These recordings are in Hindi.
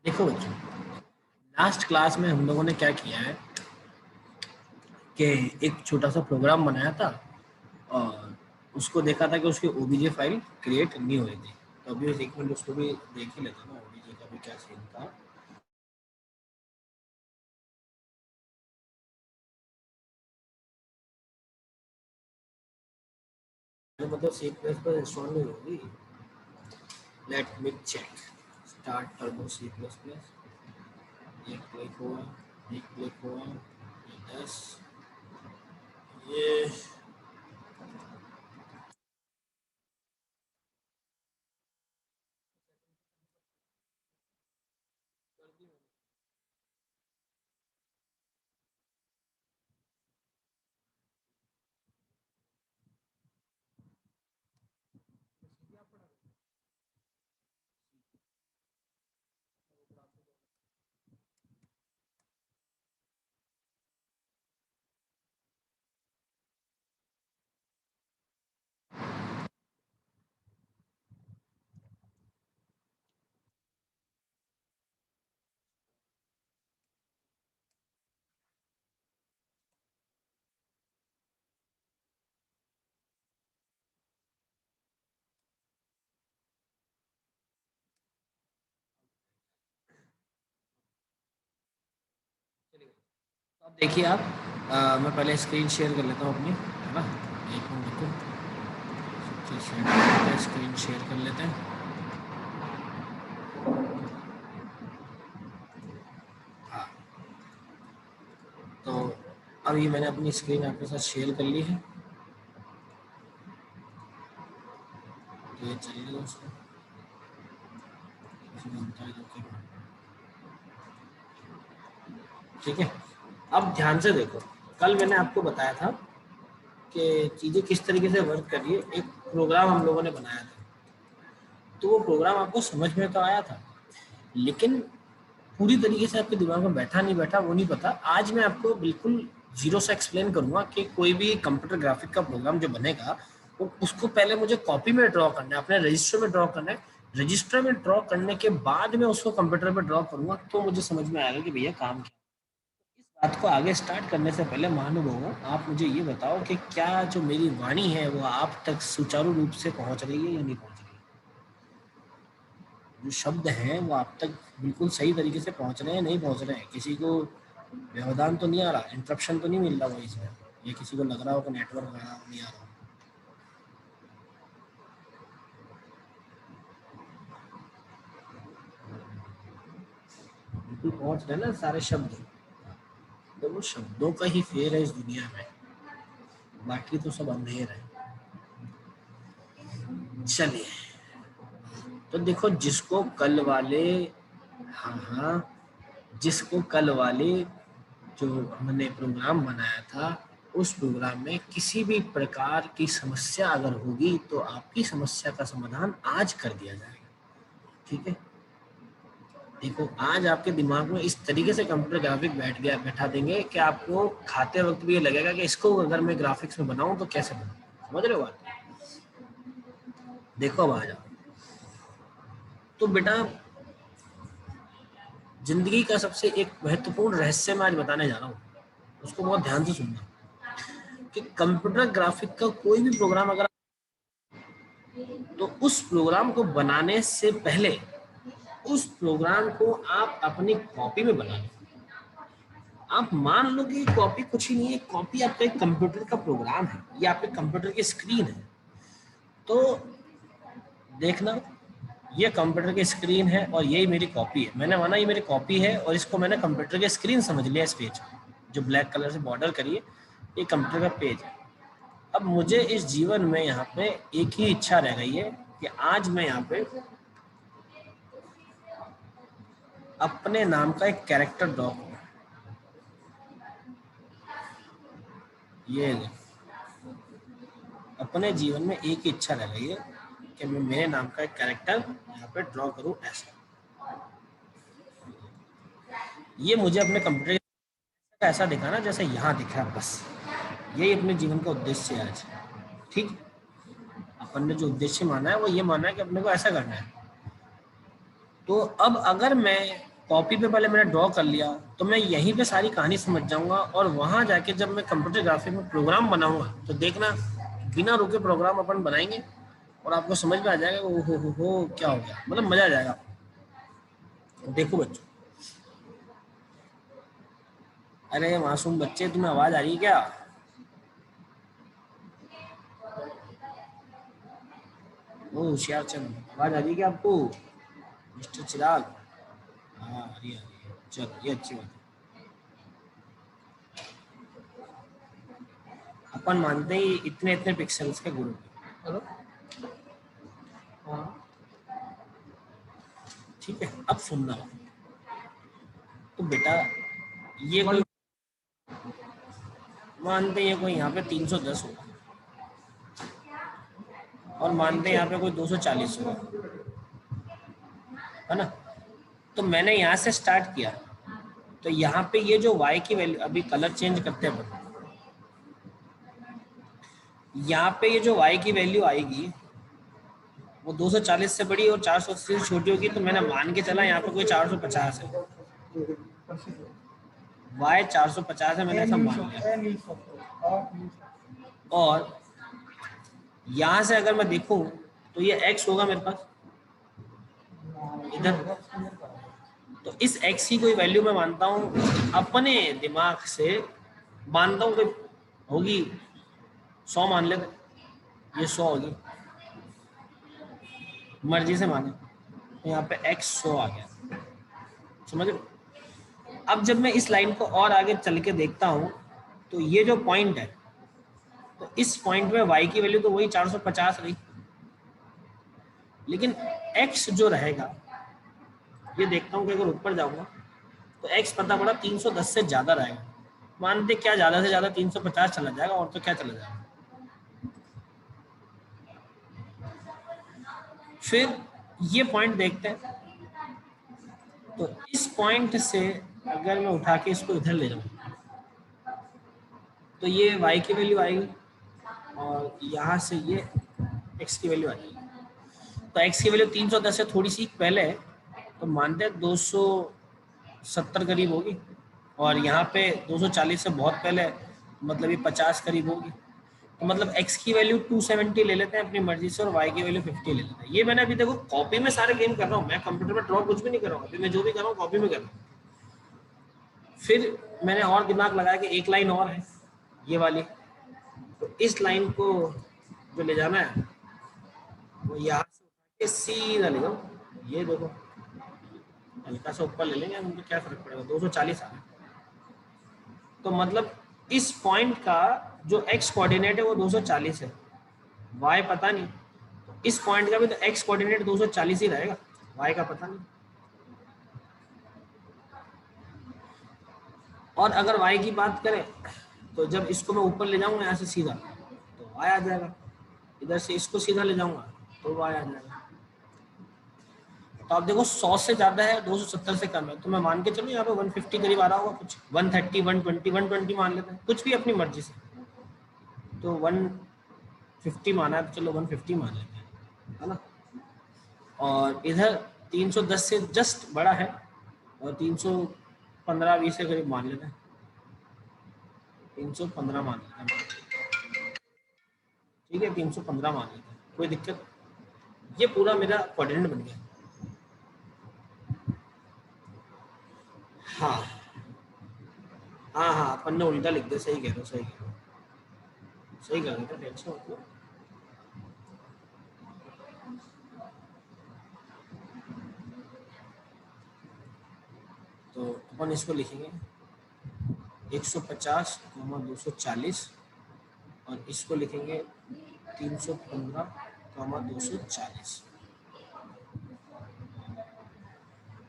देखो बच्चों, लास्ट क्लास में हम लोगों ने क्या किया है कि एक छोटा सा प्रोग्राम बनाया था और उसको देखा था कि उसकी ओबीजे फाइल क्रिएट नहीं हो रही थी। तो अभी एक मिनट उसको भी देख ही लेता ना, ओबीजे का भी क्या सीन था। तो मतलब सी प्लस प्लस इंस्टॉल नहीं होगी। Let me check. Start Turbo C plus plus. एक क्लिक हुआ, एक क्लिक हुआ, ये 10, ये अब देखिए आप, मैं पहले स्क्रीन शेयर कर लेता हूँ अपनी, है ना। एक मिनट रुको, स्क्रीन शेयर कर लेते हैं। हाँ, तो अब ये मैंने अपनी स्क्रीन आपके साथ शेयर कर ली है। तो ये चलिए उसको ठीक है। अब ध्यान से देखो, कल मैंने आपको बताया था कि चीज़ें किस तरीके से वर्क कर रही है। एक प्रोग्राम हम लोगों ने बनाया था, तो वो प्रोग्राम आपको समझ में तो आया था, लेकिन पूरी तरीके से आपके दिमाग में बैठा नहीं बैठा वो नहीं पता। आज मैं आपको बिल्कुल जीरो से एक्सप्लेन करूंगा कि कोई भी कंप्यूटर ग्राफिक का प्रोग्राम जो बनेगा, वो उसको पहले मुझे कॉपी में ड्रॉ करना है, अपने रजिस्टर में ड्रॉ करना है। रजिस्टर में ड्रॉ करने के बाद में उसको कंप्यूटर पर ड्रॉ करूंगा, तो मुझे समझ में आएगा कि भैया काम क्या। इस बात को आगे स्टार्ट करने से पहले महानुभावों, आप मुझे ये बताओ कि क्या जो मेरी वाणी है वो आप तक सुचारू रूप से पहुंच रही है या नहीं पहुंच रही है। जो शब्द हैं वो आप तक बिल्कुल सही तरीके से पहुंच रहे हैं, नहीं पहुंच रहे हैं, किसी को व्यवधान तो नहीं आ रहा, इंटरप्शन तो नहीं मिल रहा वॉइस में, ये किसी को लग रहा हो कि नेटवर्क नहीं आ रहा। बिल्कुल पहुंच रहे ना सारे शब्द। तो वो शब्दों का ही फेर है इस दुनिया में, बाकी तो सब अंधेर है। चलिए, तो देखो जिसको कल वाले, हाँ हाँ, जिसको कल वाले जो हमने प्रोग्राम बनाया था, उस प्रोग्राम में किसी भी प्रकार की समस्या अगर होगी तो आपकी समस्या का समाधान आज कर दिया जाएगा। ठीक है। देखो आज आपके दिमाग में इस तरीके से कंप्यूटर ग्राफिक बैठा देंगे कि आपको खाते वक्त भी ये लगेगा कि इसको अगर मैं ग्राफिक्स में बनाऊं तो कैसे बनाऊं। समझ रहे हो बात। देखो अब आ जाओ, तो बेटा जिंदगी का सबसे एक महत्वपूर्ण रहस्य मैं आज बताने जा रहा हूँ, उसको बहुत ध्यान से सुनना। कि कंप्यूटर ग्राफिक का कोई भी प्रोग्राम अगर, तो उस प्रोग्राम को बनाने से पहले उस प्रोग्राम को आप अपनी कॉपी में बना लो। आप मान लो कि कॉपी कुछ ही नहीं है, कॉपी आपका एक कंप्यूटर का प्रोग्राम है, ये आपके कंप्यूटर की स्क्रीन है। तो देखना, ये कंप्यूटर की स्क्रीन है और यही मेरी कॉपी है। मैंने माना ये मेरी कॉपी है और इसको मैंने कंप्यूटर की स्क्रीन समझ लिया। इस पेज जो ब्लैक कलर से बॉर्डर करिए, ये कंप्यूटर का पेज है। अब मुझे इस जीवन में यहाँ पे एक ही इच्छा रह गई है कि आज मैं यहाँ पे अपने नाम का एक कैरेक्टर ड्रॉ करूँ। ये अपने जीवन में एक ही इच्छा रह गई है कि मैं मेरे नाम का एक कैरेक्टर यहाँ पे ड्रॉ करूँ ऐसा। ये मुझे अपने कंप्यूटर का ऐसा दिखाना जैसे यहाँ दिखा है, बस यही अपने जीवन का उद्देश्य है आज। ठीक, अपन ने जो उद्देश्य माना है वो ये माना है कि अपने को ऐसा करना है। तो अब अगर मैं कॉपी पे पहले मैंने ड्रॉ कर लिया, तो मैं यहीं पे सारी कहानी समझ जाऊंगा, और वहां जाके जब मैं कंप्यूटर ग्राफिक में प्रोग्राम बनाऊंगा तो देखना बिना रुके प्रोग्राम अपन बनाएंगे और आपको समझ में आ जाएगा ओ हो क्या हो गया, मतलब मजा आ जाएगा। देखो बच्चों, अरे मासूम बच्चे, तुम्हें आवाज आ रही है क्या? ओ होशियार चंद, आवाज आ रही है क्या आपको? मिस्टर चिराग, हाँ आ रही है। चलो ये अच्छी बात है। अपन मानते ही इतने इतने पिक्सल्स के ग्रुप है। चलो हाँ ठीक है, अब सुनना। तो बेटा ये कोई, मानते हैं कोई यहाँ पे 310 होगा, और मानते हैं यहाँ पे कोई 240 होगा, है ना? तो मैंने यहाँ से स्टार्ट किया, तो यहाँ पे ये जो y की वैल्यू, अभी कलर चेंज करते हैं अपन, यहाँ पे ये जो y की वैल्यू आएगी वो 240 से बड़ी और 480 से छोटी होगी, तो मैंने मान के चला यहाँ पे कोई 450 है, y 450 है, मैंने ऐसा मान लिया। और यहाँ से अगर मैं देखूं तो ये x होगा मेरे पास इधर, तो इस x की कोई वैल्यू मैं मानता हूँ अपने दिमाग से, मानता हूँ कोई होगी 100, मान लेते ये 100 होगी, मर्जी से माने, तो यहाँ पे x 100 आ गया, समझ लो। अब जब मैं इस लाइन को और आगे चल के देखता हूँ तो ये जो पॉइंट है, तो इस पॉइंट में y की वैल्यू तो वही 450 रही, लेकिन x जो रहेगा, ये देखता हूँ कि अगर ऊपर जाऊंगा तो x पता पड़ा 310 से ज्यादा रहेगा, मानते क्या ज्यादा से ज्यादा 350 चला जाएगा, और तो क्या चला जाएगा। फिर ये पॉइंट देखते हैं, तो इस पॉइंट से अगर मैं उठा के इसको इधर ले जाऊं तो ये y की वैल्यू आएगी, और यहाँ से ये x की वैल्यू आ जाएगी। तो x की वैल्यू 310 से थोड़ी सी पहले है, तो मानते हैं 270 करीब होगी, और यहाँ पे 240 से बहुत पहले, मतलब ये 50 करीब होगी, तो मतलब x की वैल्यू 270 ले लेते हैं अपनी मर्जी से, और y की वैल्यू 50 ले लेते हैं। ये मैंने अभी देखो कॉपी में सारे गेम कर रहा हूँ, मैं कंप्यूटर में ड्रॉ कुछ भी नहीं कर रहा हूँ, अभी मैं जो भी कर रहा हूँ कॉपी में कर रहा हूँ। फिर मैंने और दिमाग लगाया कि एक लाइन और है ये वाली, तो इस लाइन को जो ले जाना है वो यहाँ से उठा के सीधा ले जाओ, ये देखो हल्का सा ऊपर ले लेंगे, मुझे क्या फर्क पड़ेगा, 240 आ गया। तो मतलब इस पॉइंट का जो x कोऑर्डिनेट है वो 240 है, y पता नहीं, तो इस पॉइंट का भी तो x कोऑर्डिनेट 240 ही रहेगा, y का पता नहीं। और अगर y की बात करें तो जब इसको मैं ऊपर ले जाऊंगा यहाँ से सीधा तो y आ जाएगा, इधर से इसको सीधा ले जाऊंगा तो y आ जाएगा। तो आप देखो 100 से ज्यादा है, 270 से कम है, तो मैं मान के चलूं यहाँ पे 150 करीब आ रहा होगा, कुछ 130, 120, 120 मान लेते हैं, कुछ भी अपनी मर्जी से। तो 150 माना है तो चलो 150 मान लेते हैं, है ना। और इधर 310 से जस्ट बड़ा है, और 315-20 के करीब मान लेते हैं, 315 मान लेते हैं, ठीक है 315 मान लेते हैं, कोई दिक्कत। ये पूरा मेरा कोऑर्डिनेट बन गया। हाँ हाँ हाँ, अपन ने उल्टा लिख दिया, सही कह रहे हो, सही कह रहे हो, सही कह रहे थे, टेंशन मत लो। तो अपन इसको लिखेंगे 150, 240, और इसको लिखेंगे 315, 240।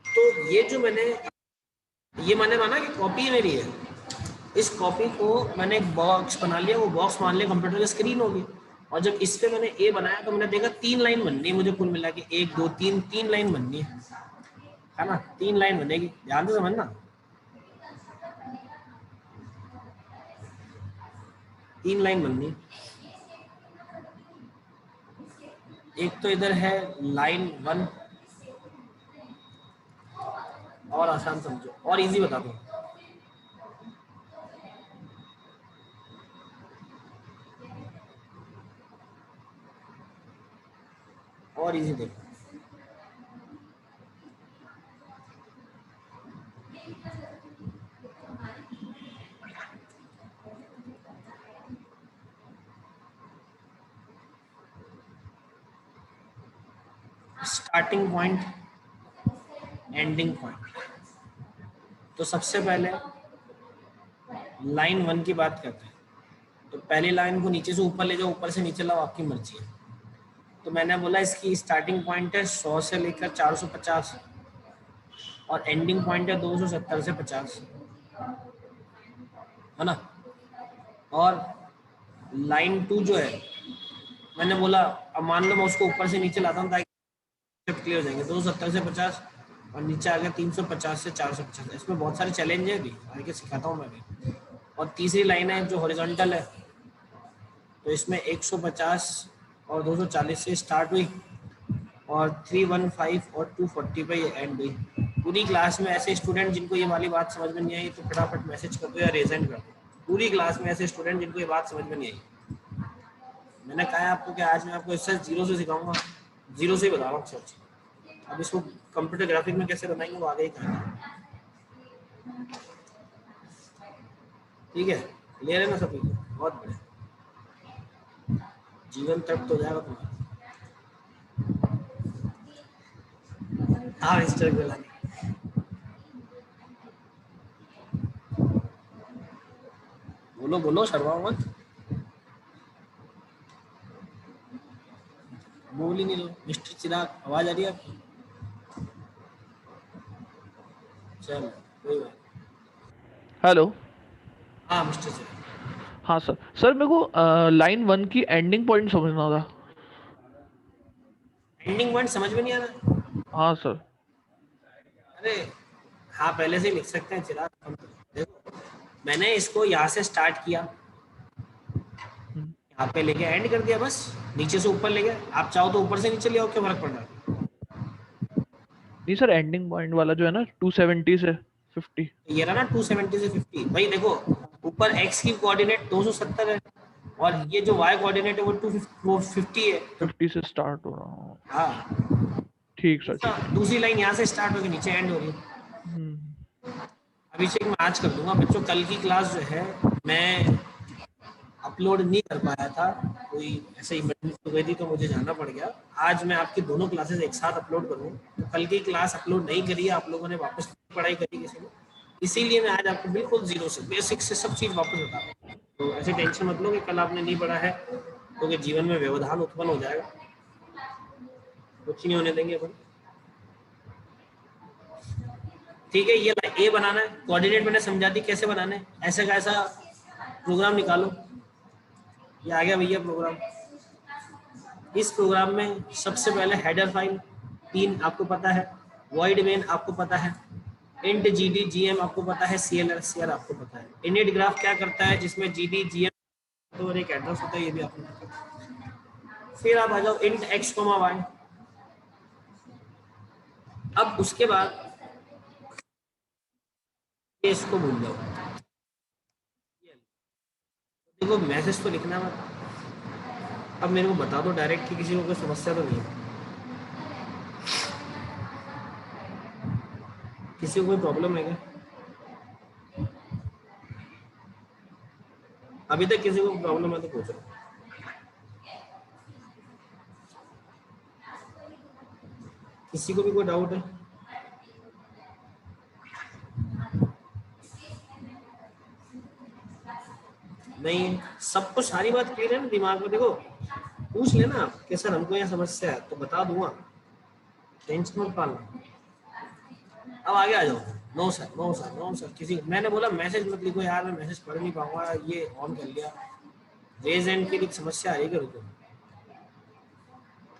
तो ये जो मैंने माना कि कॉपी मेरी है, इस कॉपी को मैंने एक बॉक्स बना लिया, वो बॉक्स मान लिया कंप्यूटर की स्क्रीन होगी, और जब इस पे मैंने ए बनाया तो मैंने देखा 3 लाइन बननी है मुझे, कुल मिला के 1 2 3 3 लाइन बननी है ना, 3 लाइन बनेगी, ध्यान से समझना, 3 लाइन बननी है। एक तो इधर है लाइन 1, और आसान समझो, और इजी बता दो। और इजी देखो। Starting point, ending point. तो सबसे पहले लाइन 1 की बात करते हैं। तो पहली लाइन को नीचे से ऊपर ले जाओ, ऊपर से नीचे लाओ, आपकी मर्जी है। तो मैंने बोला इसकी स्टार्टिंग पॉइंट है 100 से लेकर 450 और एंडिंग पॉइंट है 270 से 50, है ना। और लाइन 2 जो है, मैंने बोला अब मान लो मैं उसको ऊपर से नीचे लाता हूँ ताकि क्लियर हो जाएंगे। 270 से 50 और नीचे आ गया 350 से 450। इसमें बहुत सारे चैलेंज है, भी आगे सिखाता हूँ मैं भी। और तीसरी लाइन है जो हॉरिजॉन्टल है, तो इसमें 150 और 240 से स्टार्ट हुई और 315 और 240 पे ये एंड हुई। पूरी क्लास में ऐसे स्टूडेंट जिनको ये वाली बात समझ में नहीं आई तो फटाफट मैसेज कर दो या रेज हैंड कर दो। पूरी क्लास में ऐसे स्टूडेंट जिनको ये बात समझ में नहीं आई। मैंने कहा है आपको कि आज मैं आपको इससे जीरो से सिखाऊंगा, जीरो से ही बता रहा हूँ सच। अब इसको कंप्यूटर ग्राफिक में कैसे बनाएंगे वो आगे ही करेंगे। ठीक है, क्लियर है ना सभी को? बहुत बढ़िया, जीवन तक तो जाएगा तुम्हारा। हाँ मिस्टर गुलानी, बोलो बोलो, शर्माओ मत, बोल ही नहीं लो। मिस्टर चिराग, आवाज आ रही है आपकी? चलो कोई बात। हेलो। हाँ मिस्टर चिराग। हाँ सर, सर मेरे को लाइन 1 की एंडिंग पॉइंट समझना था। एंडिंग पॉइंट समझ में नहीं आ रहा? हाँ सर। अरे हाँ, पहले से ही लिख सकते हैं चिराग। देखो मैंने इसको यहाँ से स्टार्ट किया, हम्म, यहाँ पे लेके एंड कर दिया, बस नीचे से ऊपर ले गए। आप चाहो तो ऊपर से नीचे ले आओ, क्या फर्क पड़ रहा है? नहीं सर, एंडिंग पॉइंट वाला जो है ना 270 से 50। तो ये रहा ना 270 से 50। भाई देखो ऊपर x की कोऑर्डिनेट 270 है और ये जो y कोऑर्डिनेट है वो 250 है। तो 50 से स्टार्ट हो रहा हूँ। हाँ, ठीक सर, ठीक है। दूसरी लाइन यहाँ से स्टार्ट होगी, नीचे एंड हो रही है। हम्म। अभिषेक मैं आज कर दूंगा बच्चों। कल की क्लास जो है मैं अपलोड नहीं कर पाया था, कोई ऐसे इमरजेंसी हो गई थी तो मुझे जाना पड़ गया। आज मैं आपकी दोनों क्लासेस एक साथ अपलोड करूँगा। तो कल की क्लास अपलोड नहीं करी है आप लोगों ने, वापस पढ़ाई करी किसी ने, इसीलिए मैं आज आपको बिल्कुल जीरो से बेसिक से सब चीज़ वापस बता रहा हूँ। तो ऐसे टेंशन मत लो कि कल आपने नहीं पढ़ा है तो जीवन में व्यवधान उत्पन्न हो जाएगा, कुछ नहीं होने देंगे अपन। ठीक है, ये ए बनाना है, कोऑर्डिनेट मैंने समझा दी कैसे बनाना है। ऐसा का ऐसा प्रोग्राम निकालो। ये आ गया भैया प्रोग्राम। इस प्रोग्राम में सबसे पहले हेडर फाइल 3 आपको पता है, वॉइड मेन आपको पता है, इंट जीडी जीएम आपको पता है, सीएलआर सीआर आपको पता है। इनिट ग्राफ क्या करता है जिसमें जीडी जीएम और एक एड्रेस होता है, ये भी आपको पता है। फिर आप आ जाओ इंट एक्स कोमा वाई। अब उसके बाद इसको भूल जाओ। देखो मैसेज तो लिखना मत। अब मेरे को बता दो डायरेक्ट कि किसी को कोई समस्या तो नहीं है, किसी को कोई प्रॉब्लम है क्या? अभी तक किसी को प्रॉब्लम है तो पूछो। किसी को भी कोई डाउट है? नहीं, सबको सारी बात क्लियर है ना दिमाग में? देखो पूछ लेना आप कि सर हमको यहाँ समस्या है तो बता दूंगा, टेंशन मत पालना। अब आगे आ जाओ। No sir no sir no sir, किसी मैंने बोला मैसेज मत लिखो यार, मैं मैसेज पढ़ नहीं पाऊंगा, ये ऑन कर लिया। रेज एंड की समस्या आ रही है, रुको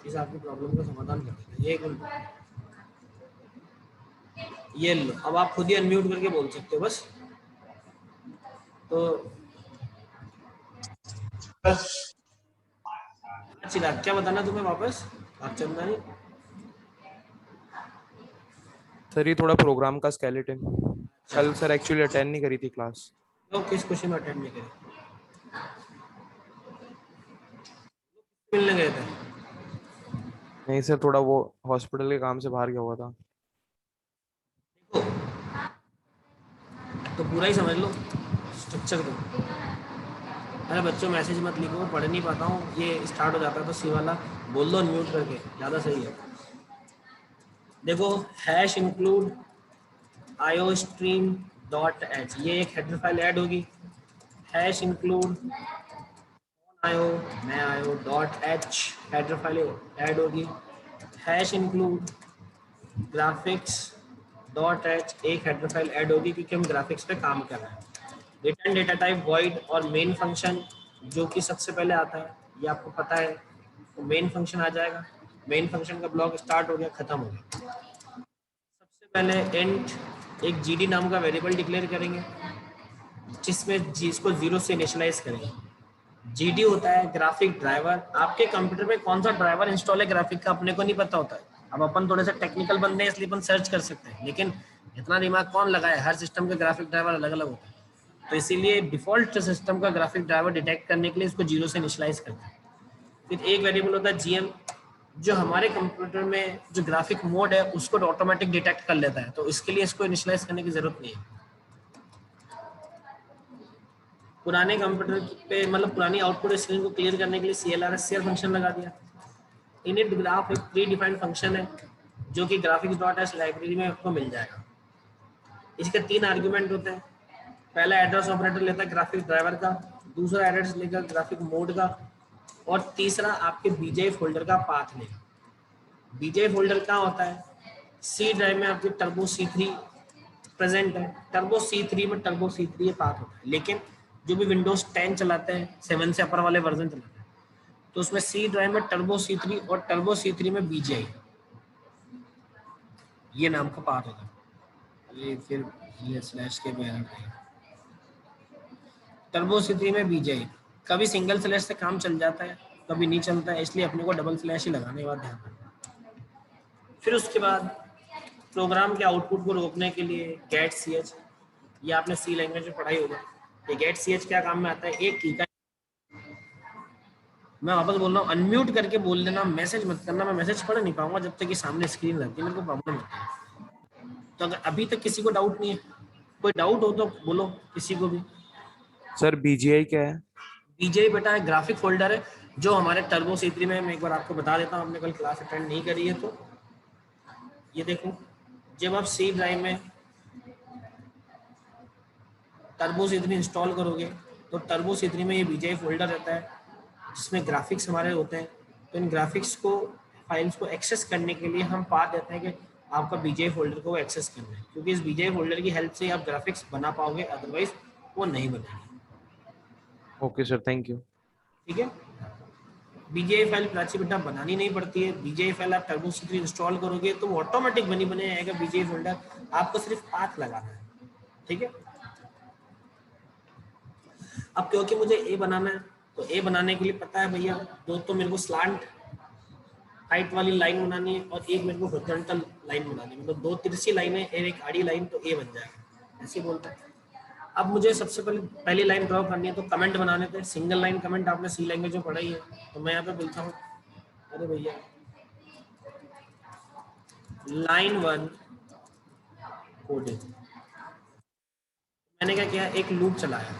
इस आपकी प्रॉब्लम का समाधान कर देते हैं, एक मिनट। ये लो, अब आप खुद ही अनम्यूट करके बोल सकते हो बस। तो चिराग क्या बताना तुम्हें वापस? आप चंदा नहीं सर ये थोड़ा प्रोग्राम का स्केलेटन, कल सर एक्चुअली अटेंड नहीं करी थी क्लास। तो किस क्वेश्चन में अटेंड नहीं करे, मिलने गए थे? नहीं सर, थोड़ा वो हॉस्पिटल के काम से बाहर गया हुआ था। देखो तो पूरा ही समझ लो स्ट्रक्चर को। अरे बच्चों मैसेज मत लिखो, पढ़ नहीं पाता हूँ, ये स्टार्ट हो जाता है तो सी वाला बोल दो अनम्यूट करके, ज़्यादा सही है। देखो hash include iostream dot h, ये एक हेडर फाइल ऐड होगी। हैश इंक्लूड आयो मैं io dot h header file add होगी। Hash include graphics dot h एक हेडर फाइल ऐड होगी, क्योंकि हम ग्राफिक्स पे काम कर रहे हैं। रिटर्न डेटा टाइप वॉइड और मेन फंक्शन जो कि सबसे पहले आता है, ये आपको पता है, तो मेन फंक्शन आ जाएगा। मेन फंक्शन का ब्लॉक स्टार्ट हो गया, खत्म हो गया। सबसे पहले इंट एक जीडी नाम का वेरिएबल डिक्लेयर करेंगे, जिसमें जिसको 0 से इनिशियलाइज करेंगे। जीडी होता है ग्राफिक ड्राइवर। आपके कंप्यूटर में कौन सा ड्राइवर इंस्टॉल है ग्राफिक का अपने को नहीं पता होता है। अब अपन थोड़े से टेक्निकल बंदे हैं इसलिए अपन सर्च कर सकते हैं, लेकिन इतना दिमाग कौन लगाए, हर सिस्टम का ग्राफिक ड्राइवर अलग अलग होता है। तो इसीलिए डिफॉल्ट सिस्टम का ग्राफिक ड्राइवर डिटेक्ट करने के लिए इसको 0 से इनिशियलाइज करते हैं। फिर एक वेरिएबल होता है जीएम, जो हमारे कंप्यूटर में जो ग्राफिक मोड है उसको ऑटोमेटिक डिटेक्ट कर लेता है, तो इसके लिए इसको इनिशियलाइज करने की जरूरत नहीं है। पुराने कंप्यूटर पे मतलब पुरानी आउटपुट स्क्रीन को क्लियर करने के लिए CLR फंक्शन लगा दिया। इनिट ग्राफ एक प्री डिफाइंड फंक्शन है जो कि ग्राफिक्स डॉट एच लाइब्रेरी में आपको मिल जाएगा। इसके 3 आर्ग्यूमेंट होते हैं। पहला एड्रेस ऑपरेटर लेता है ग्राफिक ड्राइवर का, दूसरा एड्रेस लेगा ग्राफिक मोड का, और तीसरा आपके बीजे फोल्डर का पाथ लेगा। बीजे फोल्डर क्या होता है, सी ड्राइव में आपके टर्बो C3 प्रेजेंट है। टर्बो C3 में टर्बो C3 ये पाथ होता है, लेकिन जो भी विंडोज 10 चलाते हैं, 7 से अपर वाले वर्जन चलाते हैं, तो उसमें सी ड्राइव में टर्बो C3 और टर्बो C3 में BGI ये नाम का पाथ होता है। अरे फिर ये स्लैश के में टर्बो C3 में BGI कभी सिंगल स्लैश से काम चल जाता है, कभी नहीं चलता है, इसलिए अपने को डबल स्लैश ही लगाने के बाद ध्यान रखना। फिर उसके बाद प्रोग्राम के आउटपुट को रोकने के लिए गेट ch, ये आपने सी लैंग्वेज में पढ़ाई होगा। ये गेट ch क्या काम में आता है, एक की का, मैं वापस बोल रहा हूँ अनम्यूट करके बोल देना, मैसेज मत करना, मैं मैसेज पढ़ नहीं पाऊंगा जब तक कि सामने स्क्रीन रहती है, मेरे को प्रॉब्लम होती है। तो अगर अभी तक किसी को डाउट नहीं है, कोई डाउट हो तो बोलो किसी को भी। सर BGI क्या है? BGI बेटा एक ग्राफिक फोल्डर है जो हमारे टर्बो C3 में, मैं एक बार आपको बता देता हूँ, आपने कल क्लास अटेंड नहीं करी है तो ये देखो, जब आप सी ड्राइव में टर्बो C3 इंस्टॉल करोगे तो टर्बो C3 में ये BGI फोल्डर रहता है जिसमें ग्राफिक्स हमारे होते हैं। तो इन ग्राफिक्स को फाइल्स को एक्सेस करने के लिए हम पाथ देते हैं कि आपका BGI फोल्डर को एक्सेस करना है, क्योंकि इस BGI फोल्डर की हेल्प से ही आप ग्राफिक्स बना पाओगे, अदरवाइज वो नहीं बनेगी। Okay sir, thank you. ठीक है, BGI फाइल प्राची बेटा बनानी नहीं पड़ती है। BGI फाइल आप टर्बो C3 इंस्टॉल करोगे तो वो ऑटोमेटिक बनी बने आएगा BGI फोल्डर, आपको सिर्फ पाथ लगाना है। ठीक है, अब क्योंकि मुझे ए बनाना है तो ए बनाने के लिए पता है भैया, दो तो मेरे को स्लांट हाइट वाली लाइन बनानी है और एक मेरे को हॉरिजॉन्टल लाइन बनानी है, मतलब 2 तिरछी लाइनें और एक आड़ी लाइन, तो ए बन जाएगा, ऐसे बोलता है। अब मुझे सबसे पहले पहली लाइन ड्रॉ करनी है तो कमेंट बनाने थे, सिंगल लाइन कमेंट आपने सी लैंग्वेज में पढ़ाई है, तो मैं यहाँ पे बोलता हूँ अरे भैया लाइन 1 कोडिंग। मैंने क्या किया, एक लूप चलाया।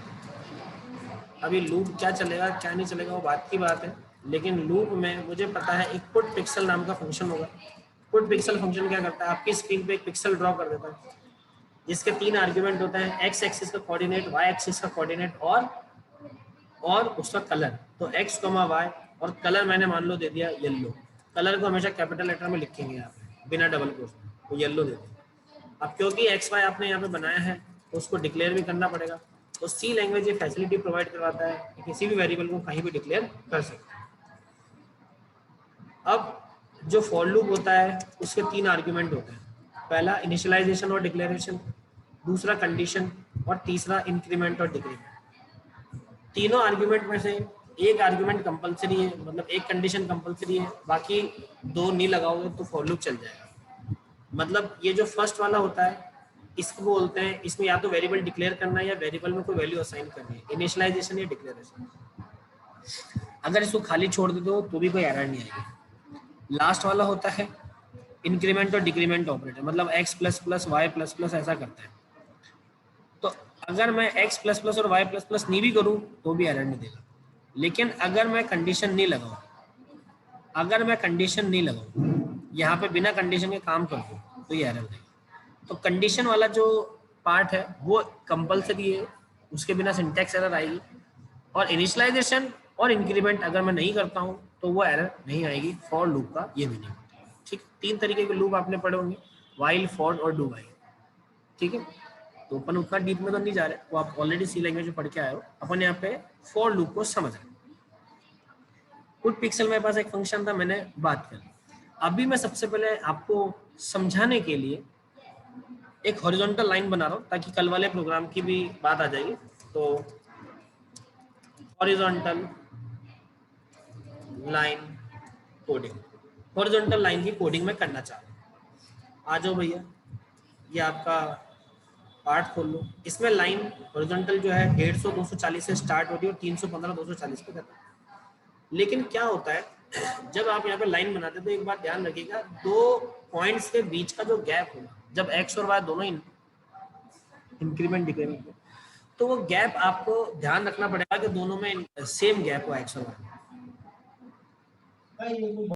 अभी लूप क्या चलेगा क्या नहीं चलेगा वो बात की बात है, लेकिन लूप में मुझे पता है एक पुट पिक्सल नाम का फंक्शन होगा। पुट पिक्सल फंक्शन क्या करता है, आपकी स्क्रीन पे एक पिक्सल ड्रॉ कर देता है जिसके 3 आर्ग्यूमेंट होते हैं, एक्स एक्सिस का कोऑर्डिनेट, वाई एक्सिस का कोऑर्डिनेट और उसका कलर। तो एक्स कॉमा वाई और कलर मैंने मान लो दे दिया येलो। कलर को हमेशा कैपिटल लेटर में लिखेंगे यहाँ पे बिना डबल कोट्स में, तो येलो दे दिया। अब क्योंकि एक्स वाई आपने यहाँ पे बनाया है तो उसको डिक्लेयर भी करना पड़ेगा, तो सी लैंग्वेज ये फैसिलिटी प्रोवाइड करवाता है कि किसी भी वेरिएबल को कहीं भी डिक्लेयर कर सकते हैं। अब जो फॉर लूप होता है उसके 3 आर्ग्यूमेंट होते हैं, पहला इनिशियलाइजेशन और डिक्लेरेशन, दूसरा कंडीशन और तीसरा इंक्रीमेंट और डिक्रीमेंट। तीनों आर्ग्यूमेंट में से एक आर्ग्यूमेंट कंपलसरी है, मतलब एक कंडीशन कंपलसरी है, बाकी 2 नहीं लगाओगे तो फॉर लूप चल जाएगा। मतलब ये जो फर्स्ट वाला होता है इसको बोलते हैं, इसमें या तो वेरिएबल डिक्लेयर करना है या वेरिएबल में कोई वैल्यू असाइन करनी है, इनिशियलाइजेशन या डिक्लेरेशन। अगर इसको खाली छोड़ दे दो तो भी कोई एरर नहीं आएगी। लास्ट वाला होता है इंक्रीमेंट और डिक्रीमेंट ऑपरेटर, मतलब x plus plus y plus plus ऐसा करता है। तो अगर मैं x प्लस प्लस और y प्लस प्लस नहीं भी करूँ तो भी एरर नहीं देगा, लेकिन अगर मैं कंडीशन नहीं लगाऊँ, अगर मैं कंडीशन नहीं लगाऊँ यहाँ पे बिना कंडीशन के काम कर दूँ तो ये एरर देगा। तो कंडीशन वाला जो पार्ट है वो कंपलसरी है, उसके बिना सिंटैक्स एरर आएगी। और इनिशियलाइजेशन और इंक्रीमेंट अगर मैं नहीं करता हूँ तो वो एरर नहीं आएगी। फॉर लूप का ये मीनिंग होता है। ठीक, 3 तरीके के लूप आपने पढ़े होंगे, वाइल, फॉर और डू वाइल। ठीक है, तो अपन उतना डीप में तो नहीं जा रहे, वो आप ऑलरेडी सी लैंग्वेज में पढ़ के आए हो। अपन यहाँ पे फॉर लूप को समझ रहे हैं। पुट पिक्सल मेरे पास एक फंक्शन था, मैंने बात कर ली। अभी मैं सबसे पहले आपको समझाने के लिए एक हॉरिजॉन्टल लाइन बना रहा हूँ ताकि कल वाले प्रोग्राम की भी बात आ जाएगी। तो horizontal line coding, horizontal line की कोडिंग में करना चाह रहा हूँ। आ जाओ भैया, ये आपका पार्ट खोल लो। इसमें लाइन हॉरिजॉन्टल जो है 150 240 से स्टार्ट होती है और 315 240 पे करता है। लेकिन क्या होता है, जब आप यहाँ पे लाइन बनाते हैं तो एक बात ध्यान रखिएगा, 2 पॉइंट्स के बीच का जो गैप होगा, जब x और y दोनों इंक्रीमेंट डिक्रीमेंट, तो वो गैप आपको ध्यान रखना पड़ेगा कि दोनों में सेम गैप हो, x और y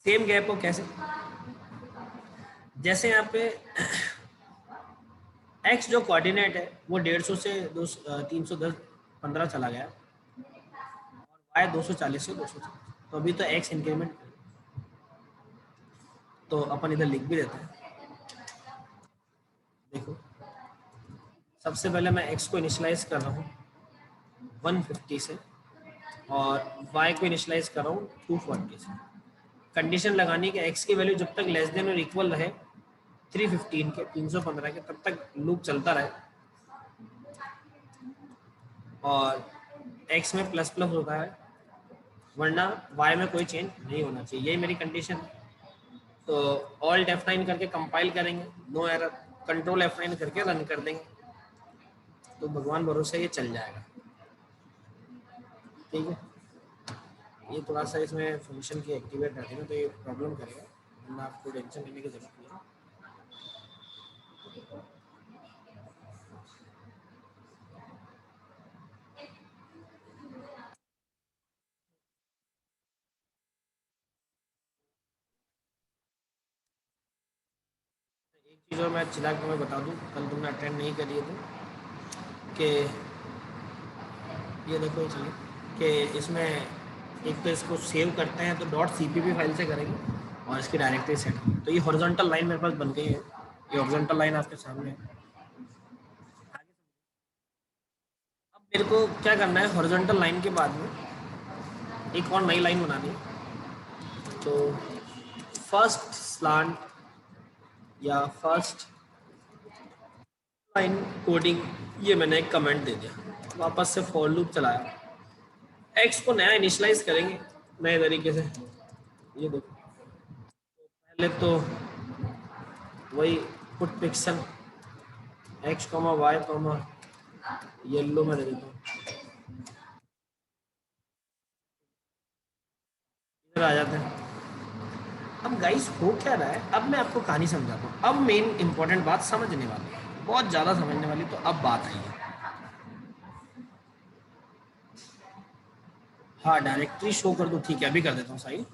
सेम गैप हो। कैसे? जैसे यहाँ पे x जो कोऑर्डिनेट है वो 150 से 310 15 चला गया और y 240 से 240, तो अभी तो x इंक्रीमेंट, तो अपन इधर लिख भी देते हैं। देखो, सबसे पहले मैं x को इनिशियलाइज कर रहा हूँ 150 से और y को इनिशियलाइज कर रहा हूँ 240 से। कंडीशन लगानी कि x की वैल्यू जब तक लेस देन और इक्वल रहे 315 के 315 के तब तक लूप चलता रहे और x में प्लस प्लस होता है, वरना y में कोई चेंज नहीं होना चाहिए। यही मेरी कंडीशन है। तो ऑल्ट F9 करके कंपाइल करेंगे, नो एरर, कंट्रोल F9 करके रन कर देंगे, तो भगवान भरोसे ये चल जाएगा। ठीक है, ये थोड़ा सा इसमें फंक्शन की एक्टिवेट रहती है ना, तो ये प्रॉब्लम करेगा, वरना आपको टेंशन लेने की जरूरत नहीं है। एक चीज़ और मैं चिराग तुम्हें बता दूं, कल तुमने अटेंड नहीं करी है तो, कि ये देखो चलिए कि इसमें एक तो इसको सेव करते हैं तो .cpp फाइल से करेंगे और इसकी डायरेक्टरी सेट। तो ये हॉरिजॉन्टल लाइन मेरे पास बन गई है, ये हॉरिजॉन्टल लाइन आपके सामने है। अब मेरे को क्या करना है, हॉरिजॉन्टल लाइन के बाद में एक और नई लाइन बनानी है। तो फर्स्ट स्लांट या फर्स्ट लाइन कोडिंग, ये मैंने एक कमेंट दे दिया, वापस से फॉर लूप चलाया, x को नया इनिशियलाइज करेंगे नए तरीके से। ये देखो, पहले तो वही put pixel x, y, yellow में दे देता हूँ, इधर आ जाते हैं। अब गाइस हो क्या रहा है, अब मैं आपको कहानी समझाता हूँ। अब मेन इंपॉर्टेंट बात समझने वाली है, बहुत ज्यादा समझने वाली, तो अब बात आई है। हाँ, डायरेक्टरी शो कर दो, ठीक है अभी कर देता हूँ साइन,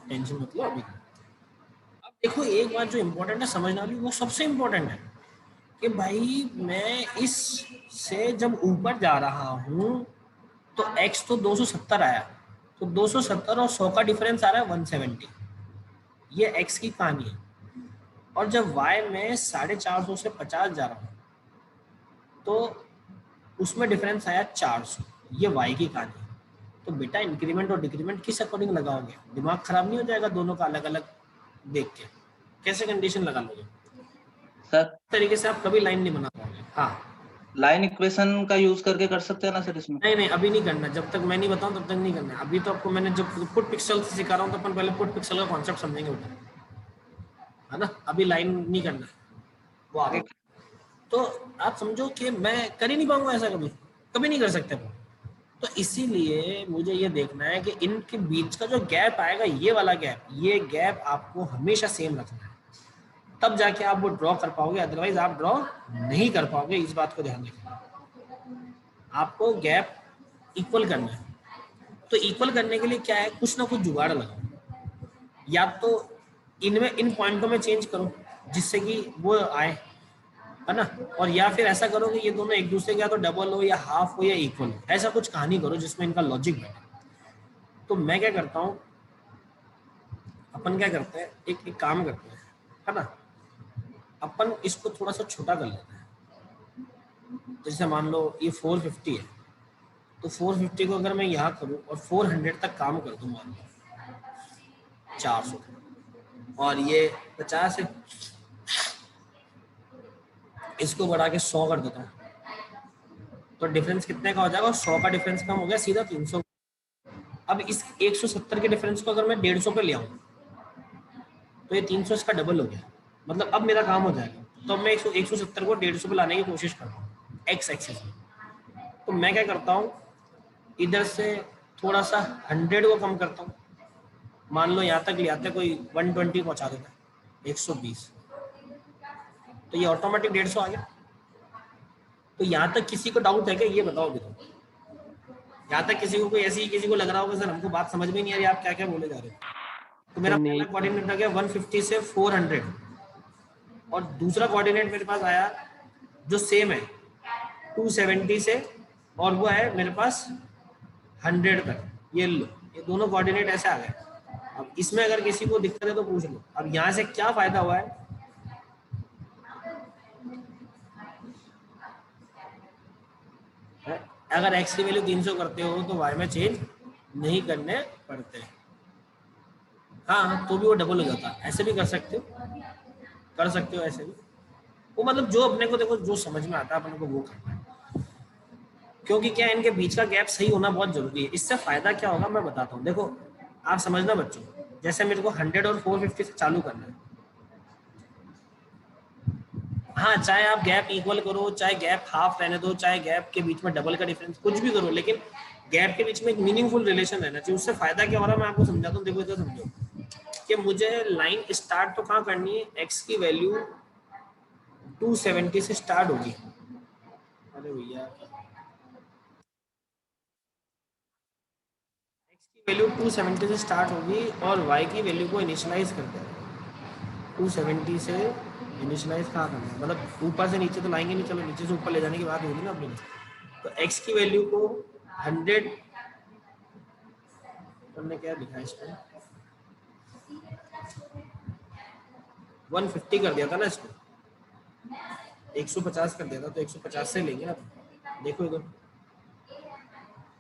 टेंशन मत लो अभी। अब देखो एक बात जो इम्पोर्टेंट है समझने वाली, वो सबसे इम्पोर्टेंट है कि भाई मैं इस से जब ऊपर जा रहा हूँ तो x तो 270 आया, तो 270 और 100 का डिफरेंस आ रहा है 170, ये x की कहानी है। और जब y में 450 से 50 जा रहा हूँ तो उसमें डिफरेंस आया 400, ये y की कहानी है। तो बेटा इंक्रीमेंट और डिक्रीमेंट किस अकॉर्डिंग लगाओगे, दिमाग खराब नहीं हो जाएगा दोनों का अलग अलग देख के? कैसे कंडीशन लगा लोगे सर? तरीके से आप कभी लाइन नहीं बना पाओगे। हाँ, लाइन इक्वेशन का यूज करके कर सकते हैं ना सर इसमें? नहीं अभी नहीं करना, जब तक मैं नहीं बताऊं तब तक नहीं करना। अभी तो आपको मैंने जब पुट पिक्सल से सिखा रहा हूँ तो अपन पहले पुट पिक्सल का कॉन्सेप्ट समझेंगे बेटा। है ना, अभी लाइन नहीं करना है, वो आगे। तो आप समझो कि मैं कर ही नहीं पाऊंगा ऐसा, कभी कभी नहीं कर सकते वो। तो इसीलिए मुझे ये देखना है कि इनके बीच का जो गैप आएगा, ये वाला गैप, ये गैप आपको हमेशा सेम रखना है, तब जाके आप वो ड्रॉ कर पाओगे, अदरवाइज आप ड्रॉ नहीं कर पाओगे। इस बात को ध्यान रखना, आपको गैप इक्वल करना है। तो इक्वल करने के लिए क्या है, कुछ ना कुछ जुगाड़ लगाओ, या तो इनमें इन पॉइंटों में चेंज करो जिससे कि वो आए, है ना, और या फिर ऐसा करो कि ये दोनों एक दूसरे के या तो डबल हो या हाफ हो या इक्वल हो, ऐसा कुछ कहानी करो जिसमें इनका लॉजिक बैठे। तो मैं क्या करता हूँ, अपन क्या करते हैं, एक काम करते हैं, है ना, अपन इसको थोड़ा सा छोटा कर लेते हैं। जैसे मान लो ये 450 है, तो 450 को अगर मैं यहाँ करूँ और 400 तक काम कर दूँ, मान लो 400, और ये 50 है, इसको बढ़ा के 100 कर देता हूँ, तो डिफरेंस कितने का हो जाएगा, 100 का डिफरेंस कम हो गया, सीधा 300। अब इस 170 के डिफरेंस को अगर मैं 150 पे ले आऊँ, तो ये 300 इसका डबल हो गया, मतलब अब मेरा काम हो जाएगा। तो अब मैं 170 को 150 पे लाने की कोशिश करता हूँ एक्स एक्सिस में। तो मैं क्या करता हूँ, इधर से थोड़ा सा 100 को कम करता हूँ, मान लो यहाँ तक ले आते कोई 120 पहुँचा देता है, 120, तो ये ऑटोमेटिक 150 आ गया। तो यहाँ तक किसी को डाउट है क्या, ये बताओ अभी। तो यहाँ तक किसी को कोई ऐसी किसी को लग रहा होगा सर हमको बात समझ में नहीं आ रही, आप क्या क्या बोले जा रहे हो। तो मेरा पहला कोऑर्डिनेट आ गया 150 से 400, और दूसरा कोऑर्डिनेट मेरे पास आया जो सेम है 270 से, और वो है मेरे पास 100 तक। ये लो, ये दोनों कोऑर्डिनेट ऐसे आ गए। अब इसमें अगर किसी को दिक्कत है तो पूछ लो। अब यहाँ से क्या फायदा हुआ है, अगर x की वैल्यू 300 करते हो तो y में चेंज नहीं करने पड़ते। हाँ, तो भी वो डबल हो जाता, ऐसे भी कर सकते हो ऐसे भी। वो मतलब जो अपने को देखो, जो समझ में आता है अपने को वो करना है, क्योंकि क्या इनके बीच का गैप सही होना बहुत जरूरी है। इससे फायदा क्या होगा मैं बताता हूँ। देखो आप समझना बच्चों, जैसे मेरे को 100 और 450 से चालू करना है, हाँ चाहे आप गैप इक्वल करो, चाहे गैप हाफ रहने दो, चाहे गैप के बीच में डबल का डिफरेंस, कुछ भी करो, लेकिन गैप के बीच में एक मीनिंगफुल रिलेशन रहना चाहिए। उससे फायदा क्या हो रहा है मैं आपको समझाता हूँ। देखो इधर समझो कि मुझे लाइन स्टार्ट तो कहाँ करनी है, एक्स की वैल्यू 270 से स्टार्ट होगी। अरे भैया एक्स की वैल्यू 270 से स्टार्ट होगी और वाई की वैल्यू को इनिशियलाइज कर देंगे 270 से। इनिशियलाइज कहाँ करना है, मतलब ऊपर से नीचे तो लाएंगे नहीं, चलो नीचे से ऊपर ले जाने की बात होगी ना अपनी। तो x की वैल्यू को 100, हमने क्या लिखा है इसमें 150 कर दिया था ना, इसको 150 कर दिया था, तो 150 से लेंगे ना। देखो इधर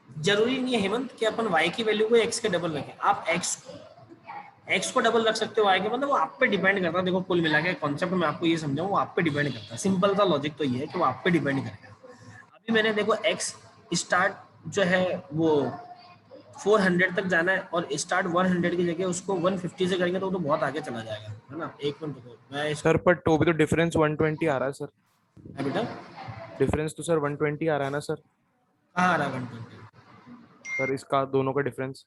जरूरी नहीं है हेमंत कि अपन y की वैल्यू को x के डबल रखें। आप x को डबल रख सकते हो y के, मतलब वो आप पे डिपेंड करता है। देखो कुल मिला के कॉन्सेप्ट में आपको ये समझाऊं, वो आप पे डिपेंड करता है। सिंपल सा लॉजिक तो ये है कि वो आप पे डिपेंड करेगा। अभी मैंने देखो x स्टार्ट जो है वो 400 तक जाना है, और स्टार्ट 100 की जगह उसको 150 से करेंगे तो बहुत आगे चला जाएगा, है ना। एक मिनट रुको, मैं सर पर तो भी तो डिफरेंस 120 आ रहा है सर। बेटा डिफरेंस तो सर 120 आ रहा है ना सर। कहाँ आ रहा है 120? सर इसका दोनों का डिफरेंस।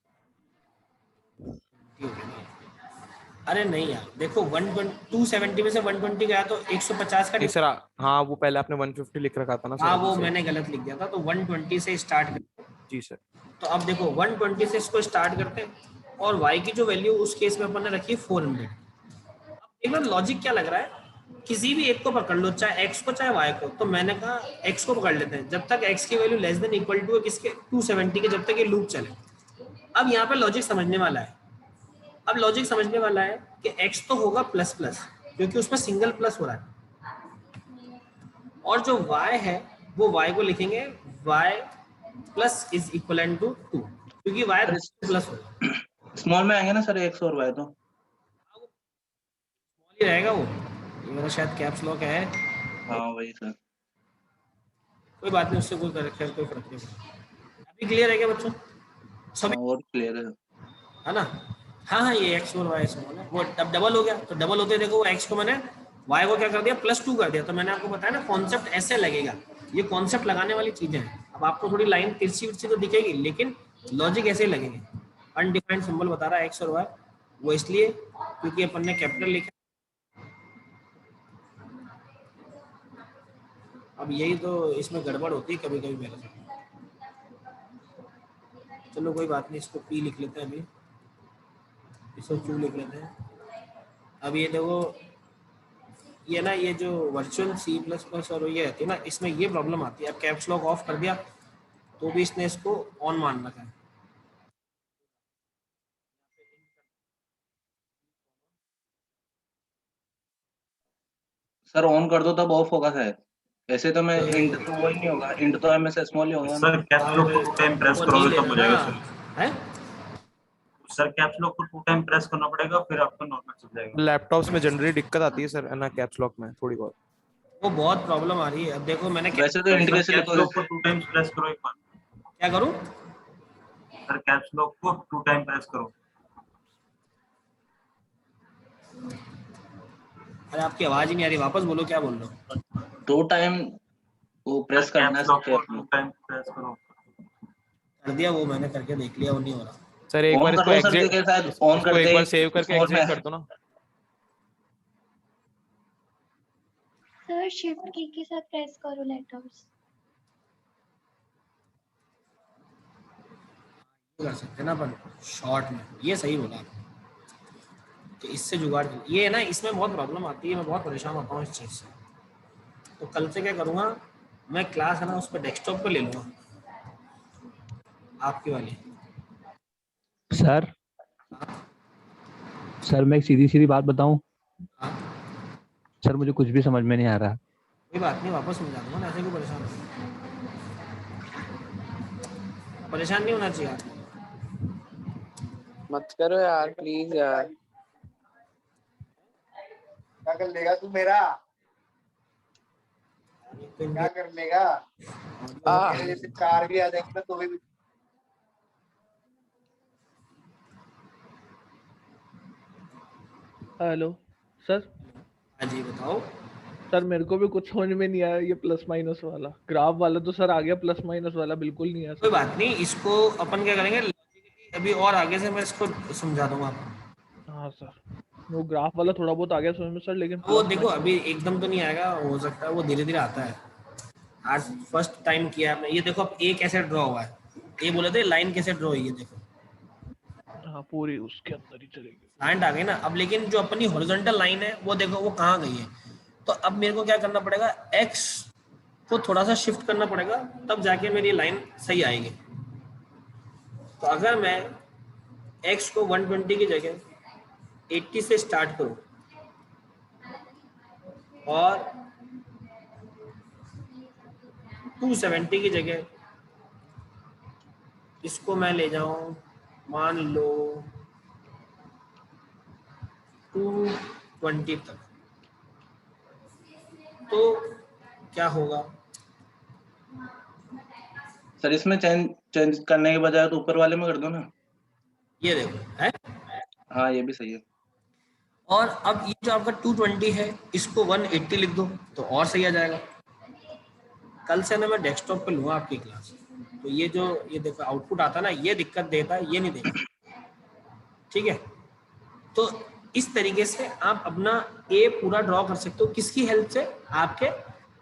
अरे नहीं यार, देखो 120 270 में से 120 गया तो 150 का नहीं सर, हाँ वो पहले आपने 150 लिख रखा था ना सर। हाँ अभी वो से मैंने गलत लिख दिया था, तो 120 से स्टार्ट करते। जी सर। तो अब देखो 120 से इसको स्टार्ट करते हैं, और y की जो वैल्यू उस केस में अपन ने रखी है 400। अब एक बार लॉजिक क्या लग रहा है, किसी भी एक को पकड़ लो, चाहे x को चाहे y को। तो मैंने कहा x को पकड़ लेते हैं, जब तक x की value less than equal to है किसके 270 के, जब तक ये लूप चले। अब यहाँ पे लॉजिक समझने वाला है। अब लॉजिक समझने वाला है कि x तो होगा प्लस प्लस, क्योंकि उसमें सिंगल प्लस हो रहा है, और जो y है वो y को लिखेंगे y plus is equal to 2, क्योंकि y प्लस होगा। स्मॉल में आएंगे ना सर एक्स और वाई, तो स्मॉल ही रहेगा वो। ये मेरा शायद कैप्स लॉक है। हाँ वही सर। कोई बात नहीं, उससे कोई खैर कोई फर्क नहीं पड़ता। अभी क्लियर है क्या बच्चों सभी, और क्लियर है। है ना। हाँ, ये x और y स्मॉल है, वो अब डबल हो गया, तो डबल होते देखो वो x को मैंने y को क्या कर दिया +2 कर दिया। तो मैंने आपको बताया ना कॉन्सेप्ट ऐसे लगेगा, ये कॉन्सेप्ट लगाने वाली चीजें हैं। अब आपको थोड़ी लाइन तिरछी विरछी तो दिखेगी, लेकिन लॉजिक ऐसे ही लगेंगे। अनडिफाइंड सिंबल बता रहा है x और y, वो इसलिए क्योंकि अपन ने कैपिटल लिखा। अब यही तो इसमें गड़बड़ होती है कभी कभी मेरे साथ। चलो कोई बात नहीं, इसको p लिख लेते हैं, अभी इसको q लिख लेते हैं। अब ये देखो, ये ना ये जो वर्चुअल C++ और ये रहती है ना, इसमें ये प्रॉब्लम आती है। अब कैप्स लॉक ऑफ कर दिया तो भी इसने इसको ऑन मान रखा है। सर ऑन कर दो तब ऑफ होगा शायद, ऐसे तो मैं इंट तो वो ही नहीं होगा, इंट तो एम एस स्मॉल ही होगा ना। सर कैप्स लॉक को 2 टाइम प्रेस वो करोगे नहीं तब हो लेना जाएगा ना, सर। है सर कैप्स लॉक को 2 टाइम प्रेस करना पड़ेगा, फिर आपका नॉर्मल चल जाएगा। लैपटॉप्स में जनरली दिक्कत आती है सर, है ना, कैप्स लॉक में थोड़ी बहुत। वो बहुत प्रॉब्लम आ रही है। अब देखो मैंने वैसे तो इंट सर कैसे कैप्स लिखोगे? लॉक को 2 टाइम्स प्रेस करो एक बार। क्या करूं? सर कैप्स लॉक को 2 टाइम प्रेस करो। अरे आपकी आवाज ही नहीं आ रही, वापस बोलो क्या बोल रहे हो। 2 टाइम वो प्रेस सर करना है कैप्स लॉक को कैप 2 में। टाइम प्रेस करो। कर दिया, वो मैंने करके देख लिया, वो नहीं हो रहा। सर एक बार ऑन कर इसको लो सर, एग्जिट, क्योंकि शायद ऑन इसको करते एक बार ही सेव करके स्मॉल में एग्जिट कर दो ना। सर शिफ्ट की के साथ प्रेस करो लेटर्स। कर सकते ना अपन शॉर्ट में, ये सही बोला आपने कि इससे जुगाड़। ये है ना, इसमें बहुत प्रॉब्लम आती है, मैं बहुत परेशान होता हूँ इस चीज़ से। तो कल से क्या करूँगा मैं, क्लास है ना उस पर डेस्कटॉप पे ले लूँगा आपकी वाली। सर सर मैं एक सीधी सीधी बात बताऊं, हाँ, सर मुझे कुछ भी समझ में नहीं आ रहा। कोई बात नहीं, वापस समझा दूंगा ना, ऐसे क्यों परेशान हो? परेशान नहीं होना चाहिए आपको। मत करो यार प्लीज यार। क्या कर लेगा तू मेरा? क्या कर लेगा? मेरे जैसे 4 भी आ जाएंगे ना तो भी। Hello sir. हाँ जी बताओ। सर मेरे को भी कुछ समझ में नहीं आया, ये प्लस माइनस वाला ग्राफ वाला तो सर आ गया, प्लस माइनस वाला बिल्कुल नहीं आया कोई सर। बात नहीं, इसको अपन क्या करेंगे अभी और आगे से मैं इसको समझा दूंगा आपको। हाँ सर, वो ग्राफ वाला थोड़ा बहुत आ गया समझ में सर, लेकिन वो प्लस देखो माइनस अभी एकदम तो नहीं आएगा, हो सकता है वो धीरे धीरे आता है। आज फर्स्ट टाइम किया आपने, ये देखो अब ए कैसे ड्रॉ हुआ है, ये बोले थे लाइन कैसे ड्रॉ हुई है, देखो हाँ पूरी उसके अंदर ही चलेगी। लाइन आ गई ना। अब लेकिन जो अपनी हॉरिजॉन्टल लाइन है वो देखो वो कहाँ गई है। तो अब मेरे को क्या करना पड़ेगा, एक्स को थोड़ा सा शिफ्ट करना पड़ेगा, तब जाके मेरी लाइन सही आएगी। तो अगर मैं एक्स को 120 की जगह 80 से स्टार्ट करूं और 270 की जगह इसको मैं ले जाऊं मान लो 220 तक, तो क्या होगा? सर इसमें चेंज करने के बजाय तो ऊपर वाले में कर दो ना। ये देखो है। हाँ ये भी सही है। और अब ये जो आपका 220 है इसको 180 लिख दो तो और सही आ जाएगा। कल से ना मैं डेस्कटॉप पे लूँगा आपकी क्लास, तो ये जो ये देखो आउटपुट आता है ना, ये दिक्कत देता है, ये नहीं देता, ठीक है। तो इस तरीके से आप अपना ए पूरा ड्रॉ कर सकते हो, किसकी हेल्प से? आपके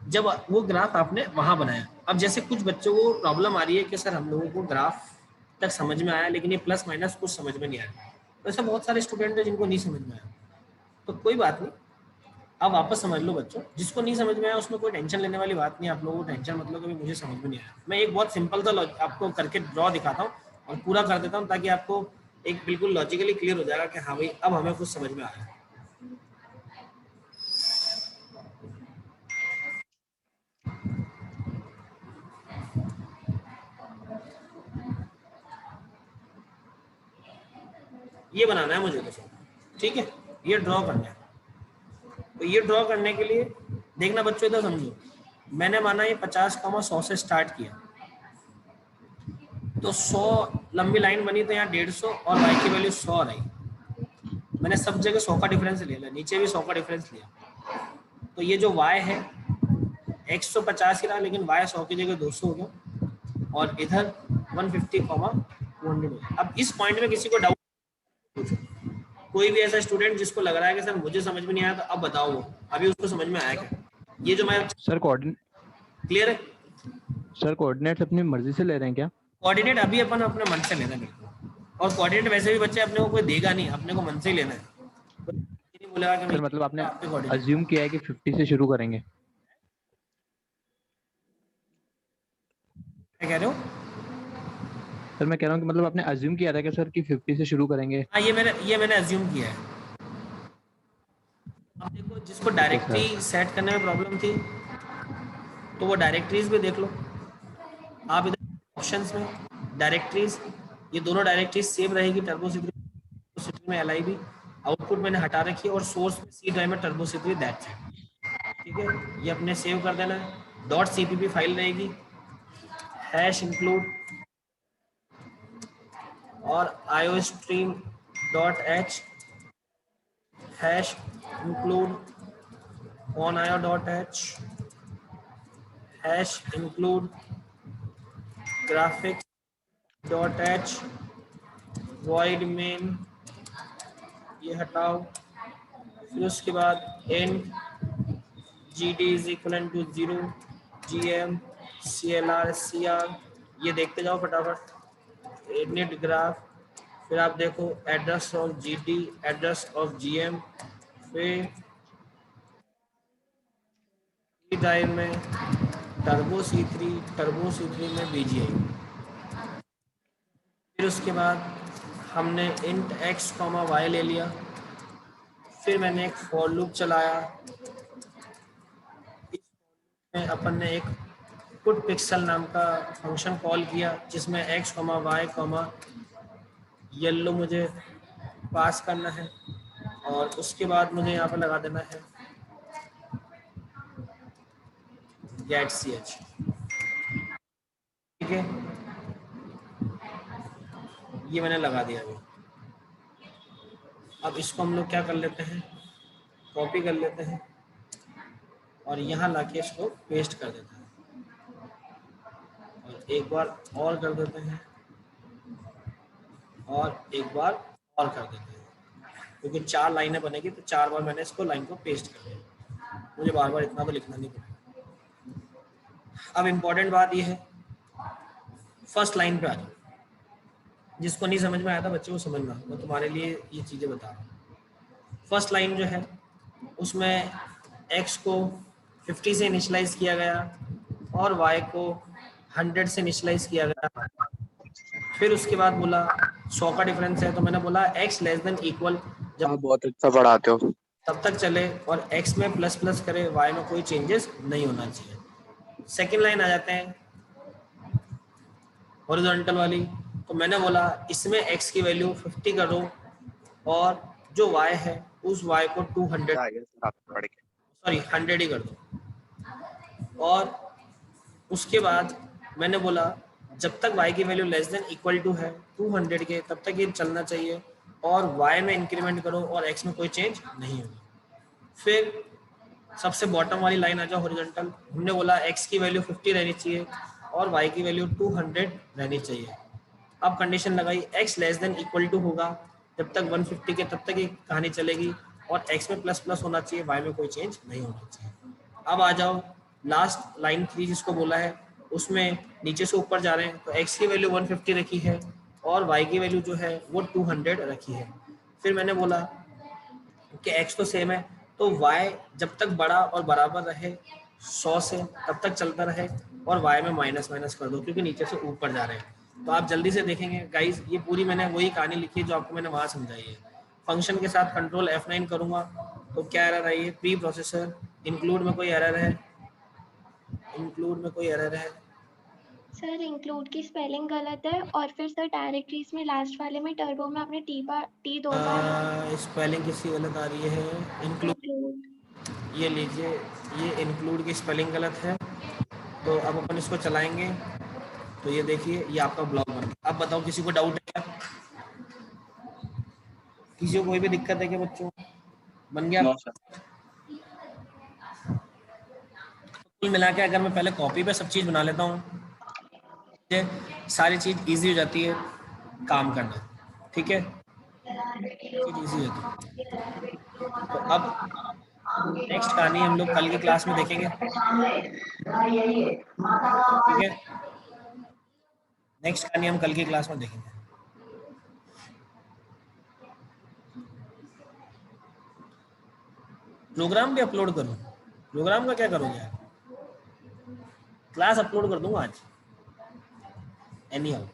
जब वो ग्राफ आपने वहां बनाया। अब जैसे कुछ बच्चों को प्रॉब्लम आ रही है कि सर हम लोगों को ग्राफ तक समझ में आया लेकिन ये प्लस माइनस कुछ समझ में नहीं आया, तो ऐसा बहुत सारे स्टूडेंट हैं जिनको नहीं समझ में आया। तो कोई बात नहीं, आप वापस समझ लो बच्चों, जिसको नहीं समझ में आया उसमें कोई टेंशन लेने वाली बात नहीं। आप लोगों को टेंशन मतलब कि मुझे समझ में नहीं आया, मैं एक बहुत सिंपल सा आपको करके ड्रॉ दिखाता हूँ और पूरा कर देता हूँ, ताकि आपको एक बिल्कुल लॉजिकली क्लियर हो जाएगा कि हाँ भाई अब हमें कुछ समझ में आया। ये बनाना है मुझे तो, ठीक है, ये ड्रॉ करना है। तो ये ड्रॉ करने के लिए देखना बच्चों, इधर समझो, मैंने माना ये 50,100 से स्टार्ट किया, तो 100 लंबी लाइन बनी, तो यहाँ 150 और y की वैल्यू 100 रही। मैंने सब जगह 100 का डिफरेंस ले लिया, नीचे भी 100 का डिफरेंस लिया, तो ये जो y है x तो 50 ही रहा, लेकिन y 100 की जगह 200 हो गया, और इधर 150 200 हो गया। अब इस पॉइंट में किसी को डाउट, कोई भी ऐसा स्टूडेंट जिसको लग रहा है कि सर मुझे समझ में नहीं आया, तो अब बताओ वो अभी उसको समझ में आया क्या? ये जो मैं सर क्लियर है? सर कोऑर्डिनेट्स अपनी मर्जी से ले रहे हैं क्या? कोऑर्डिनेट अभी अपन अपने मन से लेना है बिल्कुल, और कोऑर्डिनेट वैसे भी बच्चे अपने को कोई देगा नहीं, अपने को मन से ही लेना है। कोई नहीं बोलेगा कि सर मतलब आपने coordinate। अज्यूम किया है कि 50 से शुरू करेंगे? क्या कह रहे हो? सर मैं कह रहा हूँ कि मतलब आपने अज्यूम किया था कि सर कि 50 से शुरू करेंगे? हाँ, ये मैंने अज्यूम किया है। अब देखो, जिसको डायरेक्टरी सेट करने में प्रॉब्लम थी तो वो डायरेक्टरीज भी देख लो। आप इधर ऑप्शंस में डायरेक्टरीज, ये दोनों डायरेक्टरीज सेम रहेगी, टर्बोसिटी में LIB, आउटपुट मैंने हटा रखी है, और सोर्स में C ड्राइव में टर्बोसिटी, दैट्स इट। ठीक है, ये अपने सेव कर देना है। .cpp फाइल रहेगी, #include और iostream.h #include onio.h #include graphics.h void main, ये हटाओ। फिर उसके बाद int gd is equivalent to 0 gm clr cr, ये देखते जाओ फटाफट। init graph, फिर आप देखो address of gd, address of gm, फिर ड्राइव में टर्बो C3 में BGI। फिर उसके बाद हमने int x, y ले लिया, फिर मैंने एक फॉर लूप चलाया, इसमें अपन ने एक पुट पिक्सल नाम का फंक्शन कॉल किया, जिसमें x, y, येलो मुझे पास करना है, और उसके बाद मुझे यहाँ पर लगा देना है get ch। ठीक है, ये मैंने लगा दिया अभी। अब इसको हम लोग क्या कर लेते हैं, कॉपी कर लेते हैं और यहाँ लाके इसको पेस्ट कर देते हैं, और एक बार और कर देते हैं, और एक बार और कर देते हैं, क्योंकि 4 लाइनें बनेगी तो 4 बार मैंने इसको लाइन को पेस्ट कर दिया, मुझे बार बार इतना तो लिखना नहीं पड़ेगा। अब इम्पोर्टेंट बात यह है, फर्स्ट लाइन पे आ जाओ। जिसको नहीं समझ में आया था बच्चे को समझना, मैं तुम्हारे लिए ये चीज़ें बता रहा हूँ। फर्स्ट लाइन जो है उसमें x को 50 से इनिशलाइज किया गया और y को 100 से इनिशलाइज किया गया। फिर उसके बाद बोला 100 का डिफरेंस है, तो मैंने बोला x लेस देन इक्वल, जब बहुत अच्छा पढ़ाते हो। तब तक चले, और x में प्लस प्लस करे, y में कोई चेंजेस नहीं होना चाहिए। सेकेंड लाइन आ जाते हैं हॉरिजॉन्टल वाली, तो मैंने बोला इसमें x की वैल्यू 50 कर दो, और जो y है उस y को 200 100 ही कर दो। और उसके बाद मैंने बोला जब तक y की value less than equal to है 200 के, तब तक ये चलना चाहिए, और y में इंक्रीमेंट करो और x में कोई चेंज नहीं होगा। फिर सबसे बॉटम वाली लाइन आ जाओ हॉरिजॉन्टल, हमने बोला x की वैल्यू 50 रहनी चाहिए और y की वैल्यू 200 रहनी चाहिए। अब कंडीशन लगाई x less than equal to होगा जब तक 150 के, तब तक ये कहानी चलेगी, और x में प्लस प्लस होना चाहिए, y में कोई चेंज नहीं होना चाहिए। अब आ जाओ लास्ट लाइन 3 जिसको बोला है, उसमें नीचे से ऊपर जा रहे हैं, तो x की वैल्यू 150 रखी है और y की वैल्यू जो है वो 200 रखी है। फिर मैंने बोला कि x तो सेम है, तो y जब तक बड़ा और बराबर रहे 100 से तब तक चलता रहे, और y में माइनस माइनस कर दो क्योंकि नीचे से ऊपर जा रहे हैं। तो आप जल्दी से देखेंगे गाइस, ये पूरी मैंने वही कहानी लिखी है जो आपको मैंने वहाँ समझाई है। फंक्शन के साथ कंट्रोल F9 करूँगा तो क्या एरर आई है, प्री प्रोसेसर। इंक्लूड में कोई एरर है, इंक्लूड में कोई एरर है? सर इंक्लूड की स्पेलिंग गलत है, और फिर सर डायरेक्टरीज में लास्ट वाले में टर्बो में आपने टी 2 बार स्पेलिंग किसकी गलत आ रही है? इंक्लूड, ये लीजिए, ये इंक्लूड की स्पेलिंग गलत है। तो अब अपन इसको चलाएंगे तो ये देखिए ये आपका ब्लॉक बन गया। अब बताओ किसी को डाउट है क्या? किसी को कोई भी दिक्कत है क्या बच्चों? बन गया? No sir. कुल मिला के अगर मैं पहले कॉपी पे सब चीज बना लेता हूँ, सारी चीज इजी हो जाती है काम करना, ठीक है, चीज इजी हो जाती है। तो अब नेक्स्ट कहानी हम लोग कल की क्लास में देखेंगे, ठीक है, नेक्स्ट कहानी हम कल की क्लास में देखेंगे। प्रोग्राम भी अपलोड करूं? प्रोग्राम का क्या करोगे यार? क्लास अपलोड कर दूंगा आज एनी हाउ।